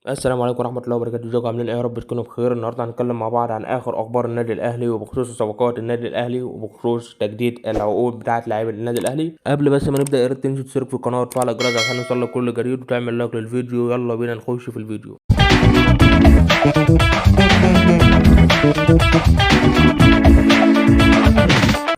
السلام عليكم ورحمة الله وبركاته. ازيكم عاملين ايه؟ يا رب تكونوا بخير. النهارده هنتكلم مع بعض عن اخر اخبار النادي الاهلي وبخصوص صفقات النادي الاهلي وبخصوص تجديد العقود بتاعة لاعبي النادي الاهلي. قبل بس ما نبدا، يا ريت تنزل تشترك في القناة وتفعل الجرس عشان يوصلك كل جديد وتعمل لايك للفيديو. يلا بينا نخش في الفيديو.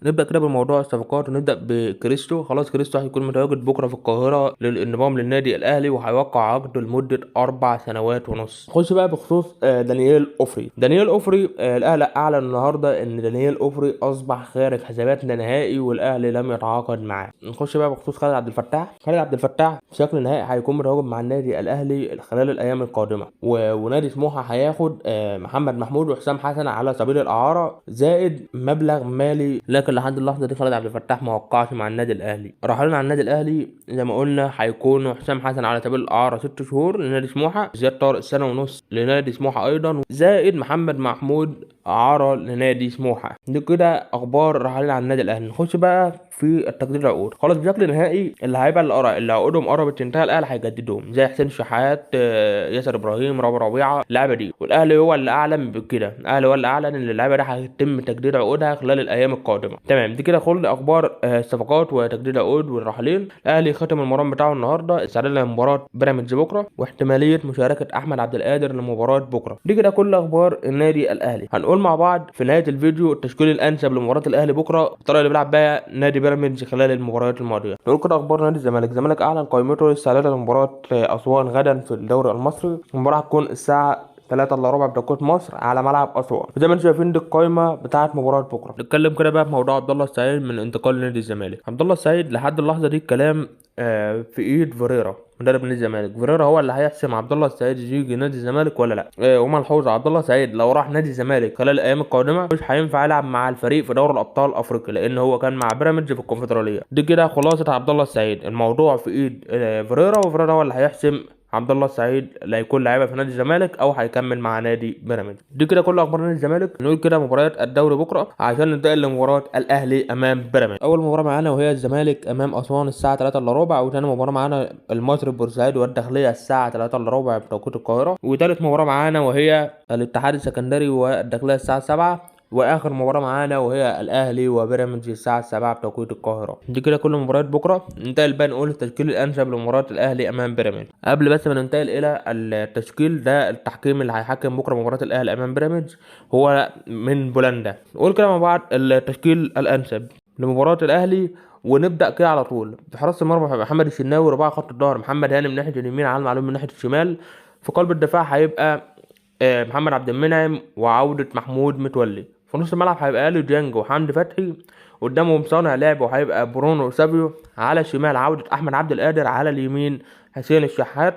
نبدا كده بموضوع الصفقات ونبدا بكريستو. خلاص كريستو هيكون متواجد بكره في القاهره للانضمام للنادي الاهلي وهيوقع عقد لمده 4 سنوات ونص. نخش بقى بخصوص دانيال اوفري. دانيال اوفري الاهلي اعلن النهارده ان دانيال اوفري اصبح خارج حساباتنا نهائي والاهلي لم يتعاقد معاه. نخش بقى بخصوص خالد عبد الفتاح. خالد عبد الفتاح بشكل نهائي هيكون متواجد مع النادي الاهلي خلال الايام القادمه ونادي سموحه هياخد محمد محمود وحسام حسن على سبيل الاعاره زائد مبلغ مالي، لكن لحد اللحظه دي خالد عبد الفتاح ما وقعش مع النادي الاهلي. راحلين على النادي الاهلي زي ما قلنا هيكونوا حسام حسن على سبيل الاعاره 6 شهور لنادي سموحه، زياد طارق سنه ونص لنادي سموحه ايضا، زائد محمد محمود اعاره لنادي سموحه. دي كده اخبار راحلين على النادي الاهلي. نخش بقى في التجديد العقود. خلاص بشكل نهائي اللي هيبقى اللي عقودهم قربت تنتهي الاهلي هيجددهم، زي حسين شحات، ياسر ابراهيم، رامي ربيعه، اللعبه دي. والاهلي هو اللي اعلن بكده، الاهلي هو اللي اعلن ان اللعبه دي هيتم تجديد عقودها خلال الايام القادمه. تمام، دي كده كل اخبار الصفقات وتجديد العقود والراحلين. الاهلي ختم المران بتاعه النهارده استعدادا لمباراه بيراميدز بكره واحتماليه مشاركه احمد عبد القادر لمباراه بكره. دي كده كل اخبار النادي الاهلي. هنقول مع بعض في نهايه الفيديو التشكيل الانسب لمباراه الاهلي بكره، الطريقه اللي بيلعب بيها نادي بيراميدز خلال المباريات الماضيه. نقول كده اخبار نادي الزمالك. الزمالك اعلن قائمته استعدادا لمباراه اسوان غدا في الدوري المصري. المباراه هتكون الساعه 3 الا ربع بتوقيت مصر على ملعب اسوان. زي ما انتم شايفين دي القائمه بتاعه مباراه بكره. نتكلم كده بقى في موضوع عبد الله السعيد من انتقال لنادي الزمالك. عبد الله السعيد لحد اللحظه دي الكلام في ايد فيريرا مدرب نادي الزمالك. فيريرا هو اللي هيحسم عبد الله السعيد يجي نادي الزمالك ولا لا. وملحوظه عبد الله السعيد لو راح نادي الزمالك خلال الايام القادمه مش هينفع يلعب مع الفريق في دوري الابطال افريقيا لان هو كان مع بيراميدز في الكونفدراليه. دي كده خلاصه عبد الله السعيد. الموضوع في ايد فيريرا، وفيريرا هو اللي هيحسم عبد الله السعيد لا يكون لاعبا في نادي الزمالك او هيكمل مع نادي بيراميدز. دي كده كل اخبار نادي الزمالك. نقول كده مباريات الدوري بكره عشان ننتقل لمباراه الاهلي امام بيراميدز. اول مباراه معانا وهي الزمالك امام اسوان الساعه 3 الا ربع، وثاني مباراه معانا المصري بورسعيد والداخليه الساعه 3 الا ربع بتوقيت القاهره، وثالث مباراه معانا وهي الاتحاد السكندري والداخليه الساعه 7، واخر مباراه معانا وهي الاهلي وبيراميدز الساعه 7 بتوقيت القاهره. دي كده كل مباريات بكره. ننتقل بقى نقول التشكيل الانسب لمباراه الاهلي امام بيراميدز. قبل بس ما ننتقل الى التشكيل ده، التحكيم اللي هيحكم بكره مباراه الاهلي امام بيراميدز هو من بولندا. نقول كده مع بعض التشكيل الانسب لمباراه الاهلي ونبدا كده على طول. في حراسه المرمى محمد الشناوي، رباعي خط الظهر محمد هاني من ناحيه اليمين، علي معلول من ناحيه الشمال. في قلب الدفاع هيبقى محمد عبد المنعم وعودة محمود متولي. في نص الملعب هيبقى اليو ديانج وحمدي فتحي، قدامهم صانع لعب وهيبقى برونو وسافيو. على الشمال عودة احمد عبد القادر، على اليمين حسين الشحات.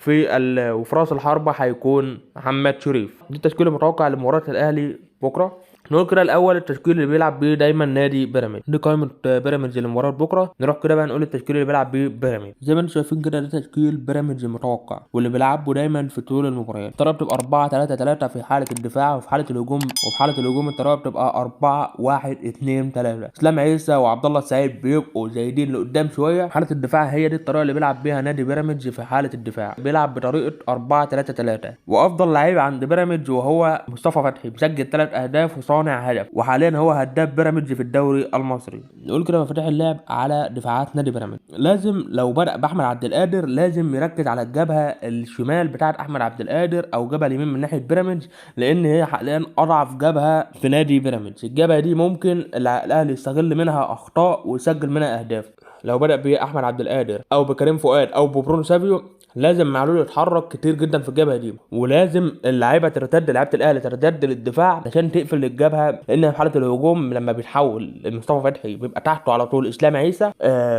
وفي راس الحربة هيكون محمد شريف. دي التشكيل المتوقع لمباراة الاهلي بكره. نقول كده الاول التشكيل اللي بيلعب بيه دايما نادي بيراميدز. دي قائمه بيراميدز لمباراه بكره. نروح كده بقى نقول التشكيل اللي بيلعب بيه بيراميدز. زي ما انتم شايفين كده ده تشكيل بيراميدز المتوقع واللي بيلعبه دايما في طول المباريات. الطريقه بتبقى 4-3-3 في حاله الدفاع، وفي حاله الهجوم الطريقه بتبقى 4-1-2-3. اسلام عيسى وعبد الله السعيد بيبقوا زايدين لقدام شويه. حاله الدفاع هي دي الطريقه اللي بيلعب بيها نادي بيراميدز. في حاله الدفاع بيلعب بطريقه 4-3-3. وافضل لعيب عند بيراميدز وهو مصطفى فتحي مسجل 3 اهداف وصانع هدف، وحاليا هو هداف بيراميدز في الدوري المصري. نقول كده مفاتيح اللعب على دفاعات نادي بيراميدز. لازم لو بدأ باحمد عبد القادر لازم يركز على الجبهه الشمال بتاعه احمد عبد القادر او جبهه اليمين من ناحيه بيراميدز، لان هي حاليا اضعف جبهه في نادي بيراميدز. الجبهه دي ممكن الاهلي يستغل منها اخطاء ويسجل منها اهداف. لو بدأ بأحمد عبد القادر او بكريم فؤاد او ببرونو سافيو لازم معلول يتحرك كتير جدا في الجبهه دي، ولازم اللعيبه لعيبه الاهلي ترتد للدفاع عشان تقفل الجبهه، لان في حاله الهجوم لما بيتحول مصطفى فتحي بيبقى تحته على طول اسلام عيسى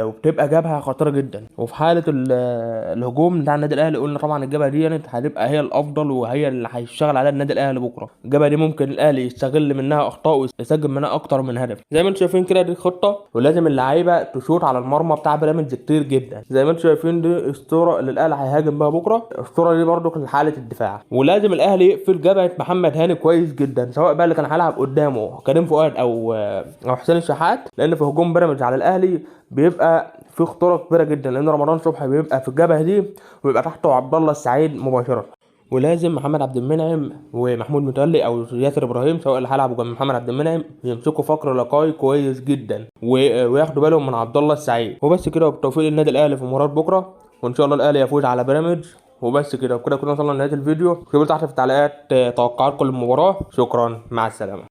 وبتبقى جبهه خطيره جدا. وفي حاله الهجوم بتاع النادي الاهلي قلنا طبعا الجبهه دي هتبقى هي الافضل وهي اللي هيشتغل عليها النادي الاهلي بكره. الجبهه دي ممكن الاهلي يستغل منها اخطاء ويسجل منها اكتر من هدف. زي ما انتم شايفين كده دي خطه، ولازم اللعيبه تشوط على المرمى بتاع بيراميدز كتير جدا. زي ما انتم شايفين دي اسطوره اللي الاهلي هيهاجم بها بكره. الاسطوره دي برده في حاله الدفاع، ولازم الاهلي يقفل جبهه محمد هاني كويس جدا، سواء بقى اللي كان هيلعب قدامه كريم فؤاد او حسين الشحات، لان في هجوم بيراميدز على الاهلي بيبقى في خطوره كبيره جدا، لان رمضان صبحي بيبقى في الجبهه دي وبيبقى تحته عبد الله السعيد مباشره. ولازم محمد عبد المنعم ومحمود متولي او ياسر ابراهيم سواء اللي هيلعبوا جنب محمد عبد المنعم يمسكوا فقر لقاي كويس جدا وياخدوا بالهم من عبد الله السعيد. وبس كده، وبالتوفيق للنادي الاهلي في مباراه بكره، وان شاء الله الاهلي يفوز على بيراميدز. وبس كده، وكده كنا وصلنا لنهايه الفيديو. اكتبوا تحت في التعليقات توقعاتكم للمباراه. شكرا، مع السلامه.